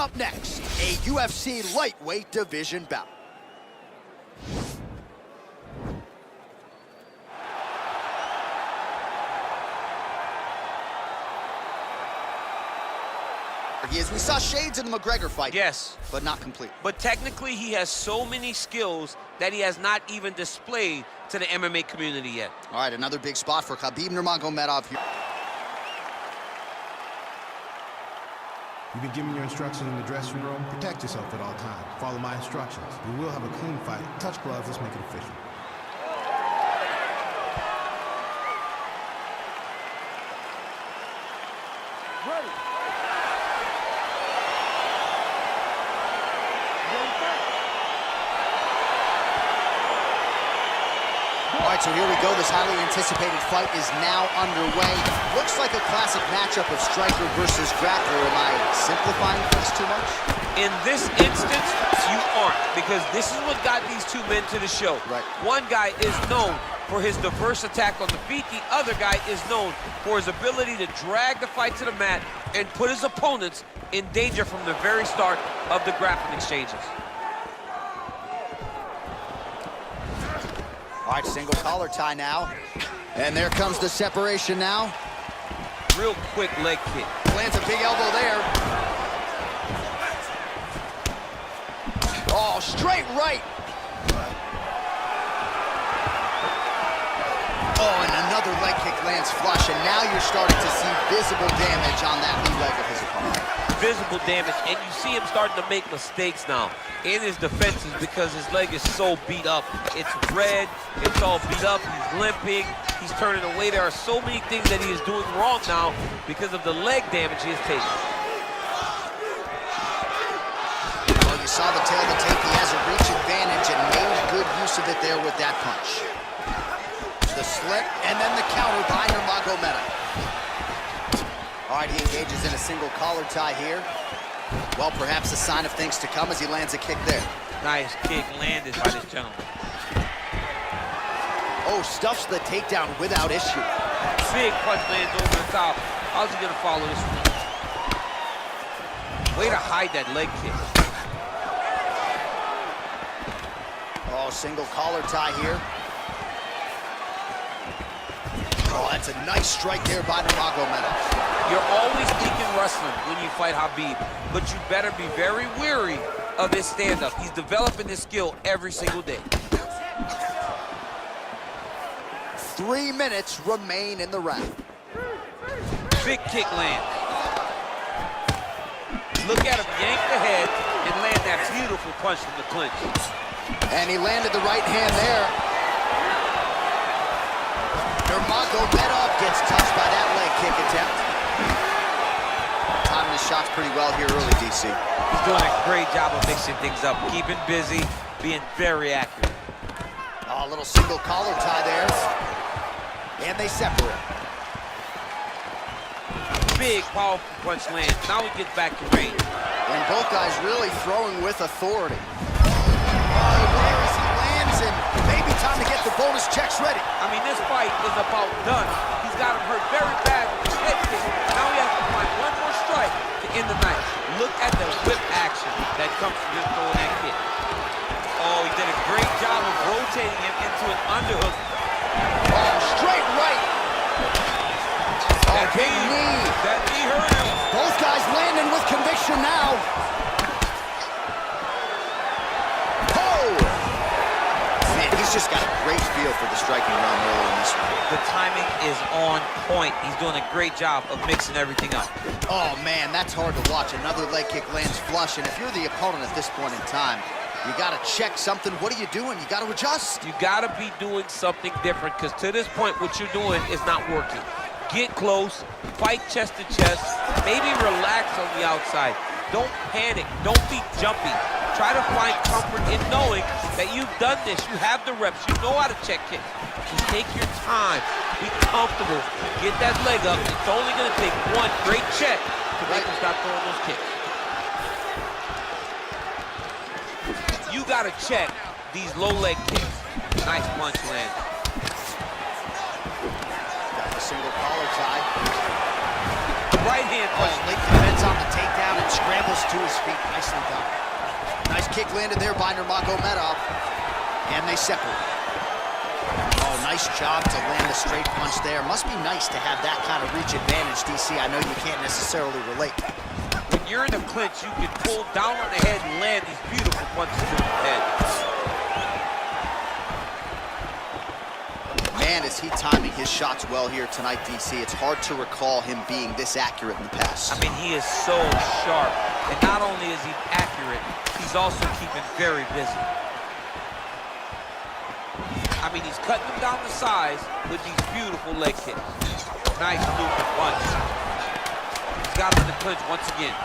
Up next, a UFC lightweight division bout. We saw shades in the McGregor fight. Yes. But not complete. But technically, he has so many skills that he has not even displayed to the MMA community yet. All right, another big spot for Khabib Nurmagomedov here. You've been given your instructions in the dressing room. Protect yourself at all times. Follow my instructions. We will have a clean fight. Touch gloves, let's make it official. Ready. All right, so here we go. This highly anticipated fight is now underway. Looks like a classic matchup of striker versus grappler. Am I simplifying things too much? In this instance, you aren't, because this is what got these two men to the show. Right. One guy is known for his diverse attack on the feet. The other guy is known for his ability to drag the fight to the mat and put his opponents in danger from the very start of the grappling exchanges. All right, single collar tie now. And there comes the separation now. Real quick leg kick. Lands a big elbow there. Oh, straight right. Oh, and another leg kick lands flush, and now you're starting to see visible damage on that knee leg of his opponent. Visible damage, and you see him starting to make mistakes now in his defenses because his leg is so beat up. It's red, it's all beat up, he's limping, he's turning away. There are so many things that he is doing wrong now because of the leg damage he has taken. Well, you saw the tail of the tape. He has a reach advantage and made good use of it there with that punch. The slip, and then the counter by Nurmagomedov. All right, he engages in a single collar tie here. Well, perhaps a sign of things to come as he lands a kick there. Nice kick landed by this gentleman. Oh, stuffs the takedown without issue. Big punch lands over the top. How's he gonna follow this one? Way to hide that leg kick. Oh, single collar tie here. Oh, that's a nice strike there by Nurmagomedov. You're always thinking wrestling when you fight Khabib, but you better be very wary of his stand-up. He's developing this skill every single day. 3 minutes remain in the round. Big kick lands. Look at him yank the head and land that beautiful punch from the clinch. And he landed the right hand there. Nurmagomedov gets touched by that leg kick attempt. Timing his shots pretty well here early, DC. He's doing a great job of mixing things up, keeping busy, being very accurate. Oh, a little single collar tie there. And they separate. Big, powerful punch lands. Now he gets back to range. And both guys really throwing with authority. There as he lands, and maybe time to get the bonus checks ready. I mean, this fight is about done. He's got him hurt very bad with his head kick. Now he has to find one more strike to end the night. Look at the whip action that comes from just throwing that kick. Oh, he did a great job of rotating him into an underhook. Oh, straight right. That big knee. That knee hurt him. Both guys landing with conviction now. Oh! Man, he's just got a great feel for the striking realm early in this one. The timing is on point. He's doing a great job of mixing everything up. Oh, man, that's hard to watch. Another leg kick lands flush, and if you're the opponent at this point in time, you got to check something. What are you doing? You got to adjust. You got to be doing something different, because to this point, what you're doing is not working. Get close, fight chest to chest, maybe relax on the outside. Don't panic, don't be jumpy. Try to find comfort in knowing that you've done this. You have the reps, you know how to check kick. Just take your time, be comfortable, get that leg up. It's only gonna take one great check to make him stop throwing those kicks. You gotta check these low leg kicks. Nice punch land. Got the single collar tie. Right hand punch. Late defense on the takedown and Scrambles to his feet, nicely done. Nice kick landed there by Nurmagomedov, and they separate. Oh, nice job to land a straight punch there. Must be nice to have that kind of reach advantage, DC. I know you can't necessarily relate. When you're in a clinch, you can pull down on the head and land these beautiful punches to the head. Man, is he timing his shots well here tonight, DC. It's hard to recall him being this accurate in the past. I mean, he is so sharp. And not only is he accurate, he's also keeping very busy. I mean, he's cutting them down the sides with these beautiful leg kicks. Nice movement punch. He's got him in the clinch once again.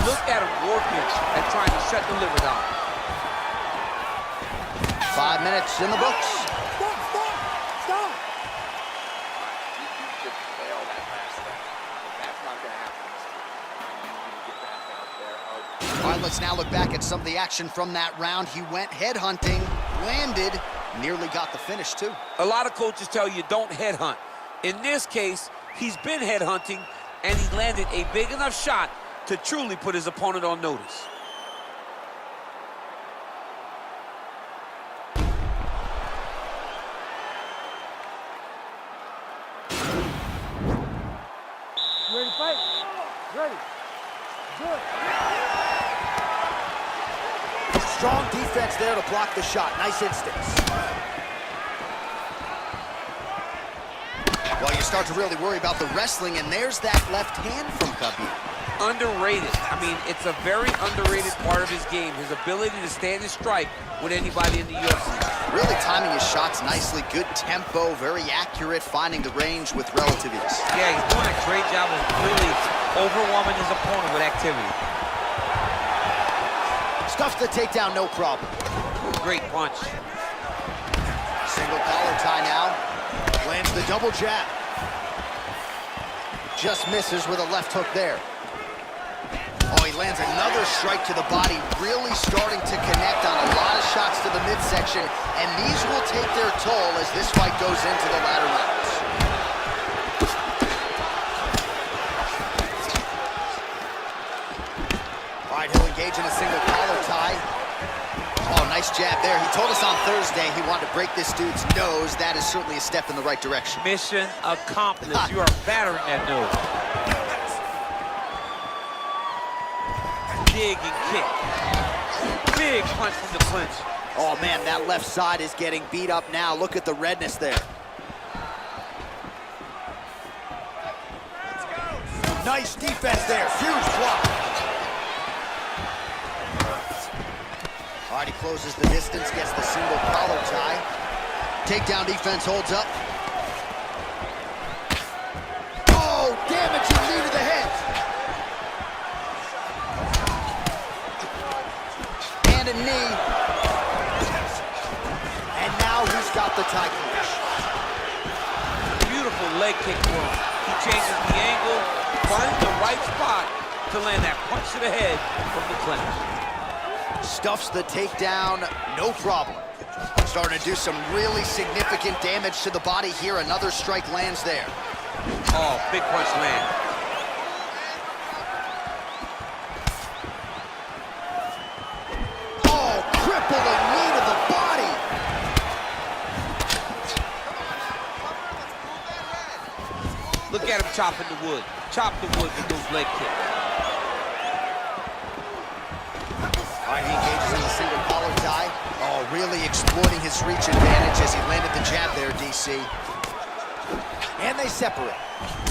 Look at him working and trying to shut the liver down. 5 minutes in the books. Stop! You could fail that last step. That's not going to happen. You need to get back out there. All right, let's now look back at some of the action from that round. He went headhunting, landed, nearly got the finish too. A lot of coaches tell you don't headhunt. In this case, he's been headhunting, and he landed a big enough shot to truly put his opponent on notice. Ready to fight? Ready. Good. Strong defense there to block the shot. Nice instincts. Well, you start to really worry about the wrestling, and there's that left hand from Khabib. Underrated. I mean, it's a very underrated part of his game, his ability to stand and strike with anybody in the UFC. Really timing his shots nicely. Good tempo, very accurate, finding the range with relative ease. Yeah, he's doing a great job of really overwhelming his opponent with activity. Stuffs the takedown, no problem. Great punch. Single collar tie now. Lands the double jab. Just misses with a left hook there. Oh, he lands another strike to the body, really starting to connect on a lot of shots to the midsection, and these will take their toll as this fight goes into the latter rounds. All right, he'll engage in a single collar tie. Oh, nice jab there. He told us on Thursday he wanted to break this dude's nose. That is certainly a step in the right direction. Mission accomplished. You are battering that nose. Dig and kick. Big punch from the clinch. Oh, man, that left side is getting beat up now. Look at the redness there. Nice defense there. Huge block. All right, he closes the distance, gets the single collar tie. Takedown defense holds up. Oh, damaging knee to the head. And a knee. And now he's got the tie clinch. Beautiful leg kick for him. He changes the angle, finds the right spot to land that punch to the head from the clinch. Stuffs the takedown, no problem. Starting to do some really significant damage to the body here. Another strike lands there. Oh, big punch land. Oh, crippling knee to the body. Look at him chopping the wood. Chop the wood with those leg kicks. All right, he engages in the single collar tie. Oh, really exploiting his reach advantage as he landed the jab there, DC. And they separate.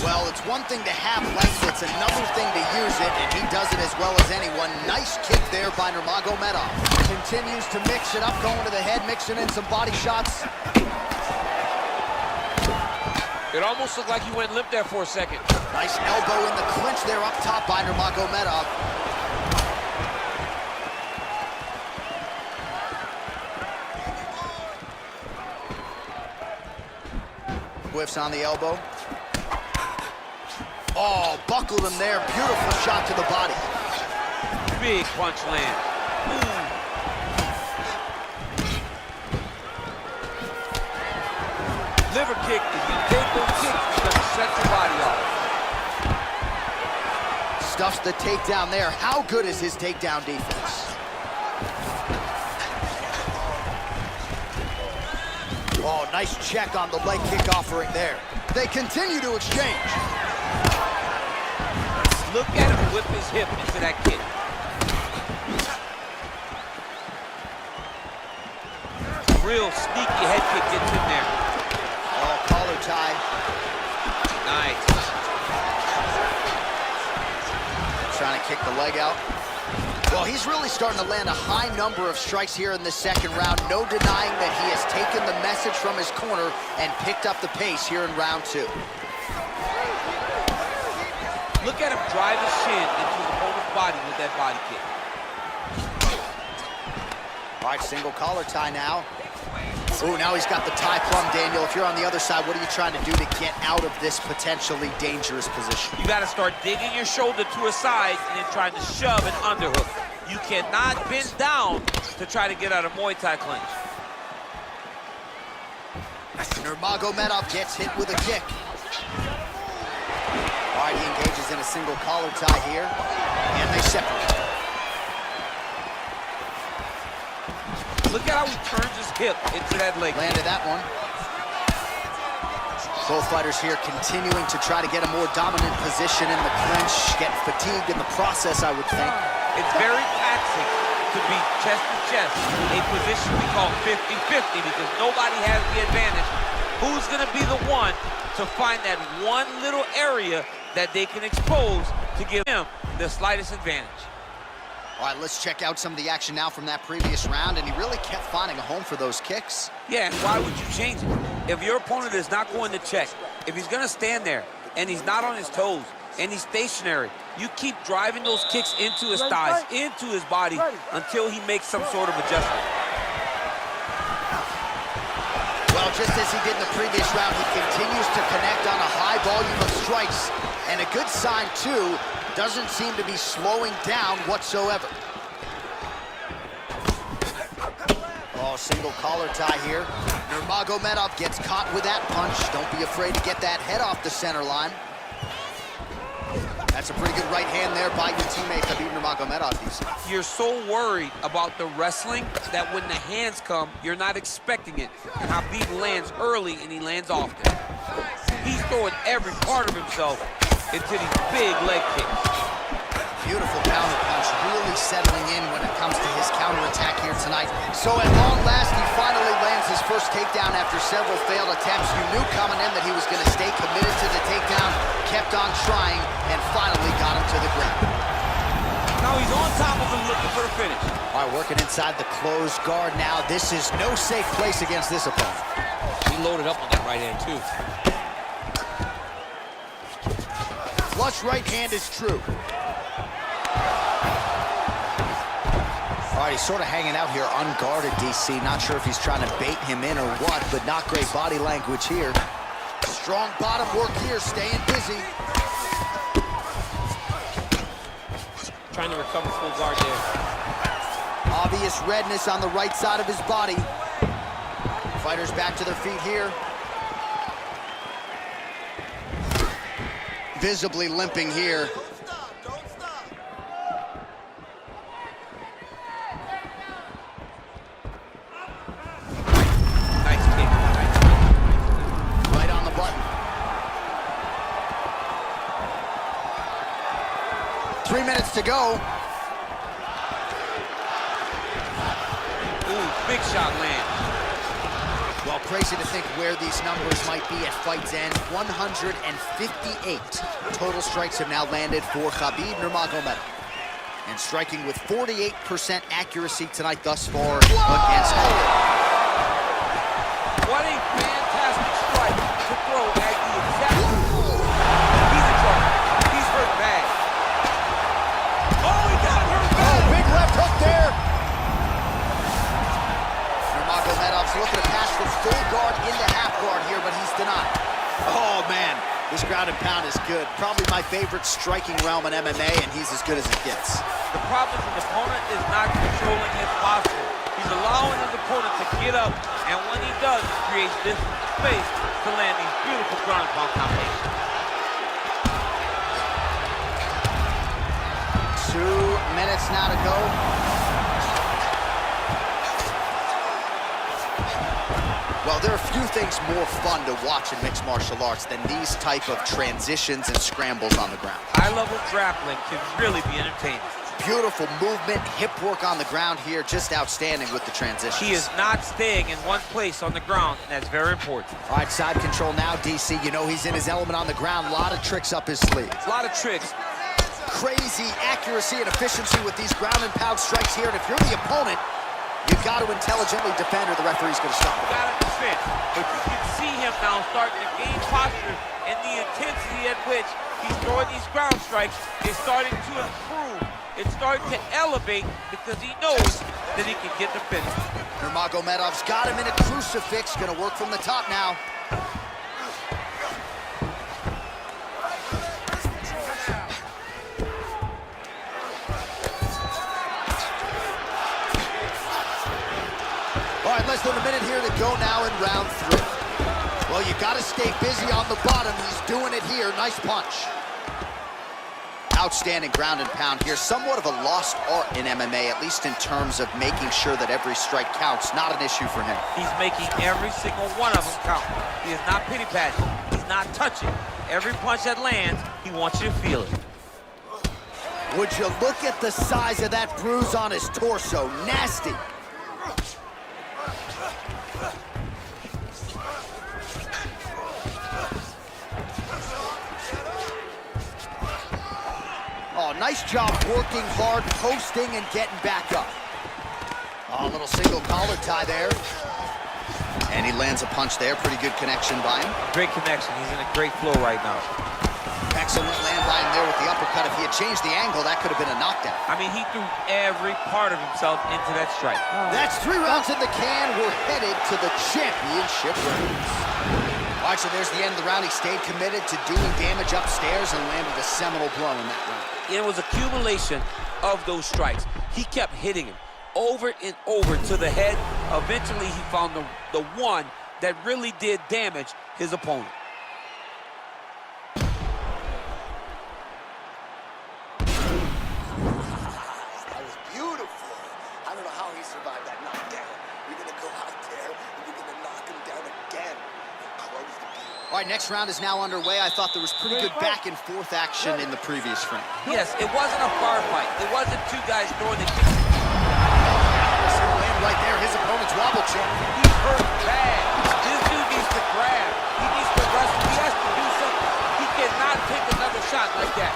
Well, it's one thing to have length, it's another thing to use it, and he does it as well as anyone. Nice kick there by Nurmagomedov. Continues to mix it up, going to the head, mixing in some body shots. It almost looked like he went limp there for a second. Nice elbow in the clinch there up top by Nurmagomedov. Whiffs on the elbow. Oh, buckled him there. Beautiful shot to the body. Big punch land. Liver kick. If you take those kicks, it's going to set your body off. Stuffs the takedown there. How good is his takedown defense? Oh, nice check on the leg kick offering there. They continue to exchange. Look at him whip his hip into that kick. Real sneaky head kick gets in there. Oh, collar tie. Nice. Trying to kick the leg out. Well, he's really starting to land a high number of strikes here in the second round. No denying that he has taken the message from his corner and picked up the pace here in round 2. Look at him drive his shin into his opponent's body with that body kick. All right, single collar tie now. Ooh, now he's got the tie plum, Daniel. If you're on the other side, what are you trying to do to get out of this potentially dangerous position? You got to start digging your shoulder to a side and then trying to shove an underhook. You cannot bend down to try to get out of Muay Thai clinch. Nurmagomedov gets hit with a kick. All right, he engages in a single collar tie here, and they separate. Look at how he turns his hip into that leg. Landed that one. Both fighters here continuing to try to get a more dominant position in the clinch, getting fatigued in the process, I would think. It's very taxing to be chest to chest, a position we call 50-50 because nobody has the advantage. Who's gonna be the one to find that one little area that they can expose to give him the slightest advantage? All right, let's check out some of the action now from that previous round, and he really kept finding a home for those kicks. Yeah, and why would you change it? If your opponent is not going to check, if he's gonna stand there and he's not on his toes and he's stationary, you keep driving those kicks into his thighs, into his body until he makes some sort of adjustment. Well, just as he did in the previous round, he continues to connect on a high volume of strikes. And a good sign, too, doesn't seem to be slowing down whatsoever. Oh, single collar tie here. Nurmagomedov gets caught with that punch. Don't be afraid to get that head off the center line. That's a pretty good right hand there by your teammate, Khabib Nurmagomedov. You're so worried about the wrestling that when the hands come, you're not expecting it. And Khabib lands early and he lands often. He's throwing every part of himself into these big leg kicks. Beautiful counter punch, really settling in when it comes to his counterattack here tonight. So at long last, he finally lands his first takedown after several failed attempts. You knew coming in that he was going to stay committed to the takedown, kept on trying, and finally got him to the ground. Now he's on top of him looking for the finish. All right, working inside the closed guard now. This is no safe place against this opponent. He loaded up on that right hand, too. Flush right hand is true. All right, he's sort of hanging out here unguarded, DC. Not sure if he's trying to bait him in or what, but not great body language here. Strong bottom work here, staying busy. Trying to recover full guard there. Obvious redness on the right side of his body. Fighters back to their feet here. Visibly limping here. Nice kick. Right on the button. 3 minutes to go. Ooh, big shot lands. Well, crazy to think where these numbers might be at fight's end. 158 total strikes have now landed for Khabib Nurmagomedov. And striking with 48% accuracy tonight thus far against Khabib. What a fantastic strike to throw at the exact... He's in trouble. He's hurt bad. Oh, he got hurt bad. Oh, big left hook there. Nurmagomedov's looking to pass from full guard into half guard here, but he's denied. Oh, man. This ground and pound is good. Probably my favorite striking realm in MMA, and he's as good as it gets. The problem is his opponent is not controlling his posture. He's allowing his opponent to get up, and when he does, he creates this space to land these beautiful ground and pound combinations. minutes now to go. Well, there are few things more fun to watch in mixed martial arts than these type of transitions and scrambles on the ground. High-level grappling can really be entertaining. Beautiful movement, hip work on the ground here, just outstanding with the transitions. He is not staying in one place on the ground, and that's very important. All right, side control now, DC. You know he's in his element on the ground. A lot of tricks up his sleeve. A lot of tricks. Crazy accuracy and efficiency with these ground and pound strikes here. And if you're the opponent, you've got to intelligently defend or the referee's going to stop it. You got to defend. But you can see him now starting to gain posture, and the intensity at which he's throwing these ground strikes is starting to improve. It's starting to elevate because he knows that he can get the finish. Nurmagomedov's got him in a crucifix. Going to work from the top now. All right, less than a minute here to go now in round 3. Well, you got to stay busy on the bottom. He's doing it here. Nice punch. Outstanding ground and pound here. Somewhat of a lost art in MMA, at least in terms of making sure that every strike counts. Not an issue for him. He's making every single one of them count. He is not pity-patting. He's not touching. Every punch that lands, he wants you to feel it. Would you look at the size of that bruise on his torso? Nasty. Oh, nice job working hard, posting, and getting back up. Oh, a little single collar tie there. And he lands a punch there. Pretty good connection by him. Great connection. He's in a great flow right now. Excellent land by him there with the uppercut. If he had changed the angle, that could have been a knockdown. I mean, he threw every part of himself into that strike. That's 3 rounds in the can. We're headed to the championship rounds. All right, so there's the end of the round. He stayed committed to doing damage upstairs and landed a seminal blow in that round. It was accumulation of those strikes. He kept hitting him over and over to the head. Eventually, he found the one that really did damage his opponent. That was beautiful. I don't know how he survived that knockdown. You're going to go out there and you're going to knock him down again and close the game. All right, next round is now underway. I thought there was pretty good back and forth action in the previous frame. Yes, it wasn't a bar fight. It wasn't two guys throwing the kicks. Land right there, his opponent's wobble check. He's hurt bad. This dude needs to grab. He needs to wrestle. He has to do something. He cannot take another shot like that.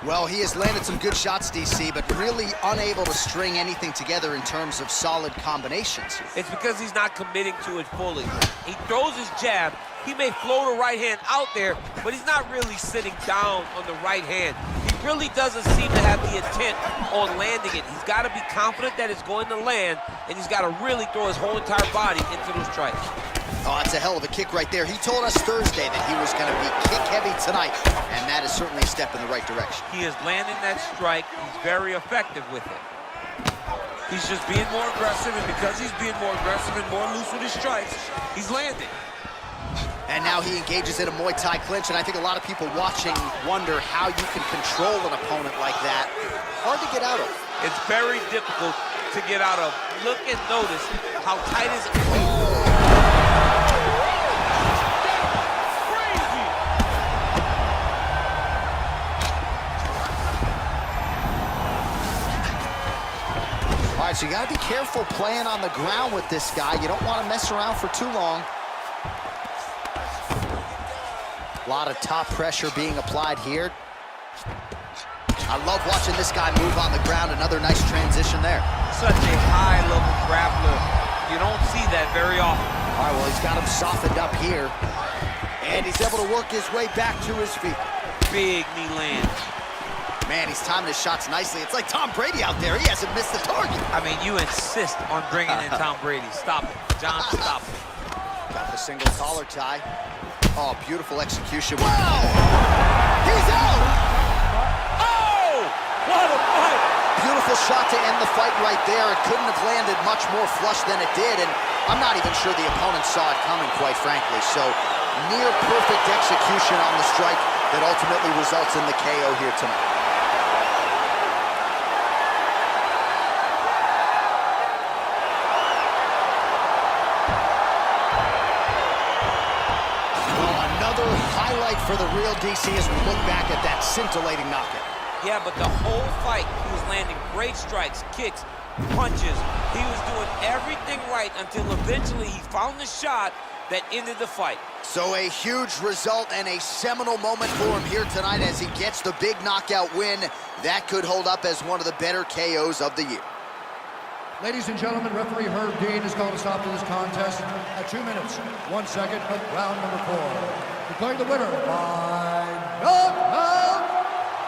Well, he has landed some good shots, DC, but really unable to string anything together in terms of solid combinations here. It's because he's not committing to it fully. He throws his jab. He may float a right hand out there, but he's not really sitting down on the right hand. He really doesn't seem to have the intent on landing it. He's got to be confident that it's going to land, and he's got to really throw his whole entire body into those strikes. Oh, that's a hell of a kick right there. He told us Thursday that he was going to be kick-heavy tonight, and that is certainly a step in the right direction. He is landing that strike. He's very effective with it. He's just being more aggressive, and because he's being more aggressive and more loose with his strikes, he's landing. And now he engages in a Muay Thai clinch, and I think a lot of people watching wonder how you can control an opponent like that. Hard to get out of. It's very difficult to get out of. Look and notice how tight his... All right, so you got to be careful playing on the ground with this guy. You don't want to mess around for too long. A lot of top pressure being applied here. I love watching this guy move on the ground. Another nice transition there. Such a high-level grappler. You don't see that very often. All right, well, he's got him softened up here. And he's able to work his way back to his feet. Big knee land. Man, he's timing his shots nicely. It's like Tom Brady out there. He hasn't missed the target. I mean, you insist on bringing in Tom Brady. Stop it. John, stop it. Got the single collar tie. Oh, beautiful execution. Whoa! He's out! Oh! What a fight! Beautiful shot to end the fight right there. It couldn't have landed much more flush than it did, and I'm not even sure the opponent saw it coming, quite frankly. So near perfect execution on the strike that ultimately results in the KO here tonight. Another highlight for the real DC as we look back at that scintillating knockout. Yeah, but the whole fight, he was landing great strikes, kicks, punches. He was doing everything right until eventually he found the shot that ended the fight. So a huge result and a seminal moment for him here tonight as he gets the big knockout win. That could hold up as one of the better KOs of the year. Ladies and gentlemen, referee Herb Dean has called a stop to this contest at 2 minutes, 1 second of round number 4. Declaring the winner by knockout,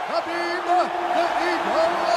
Khabib the Eagle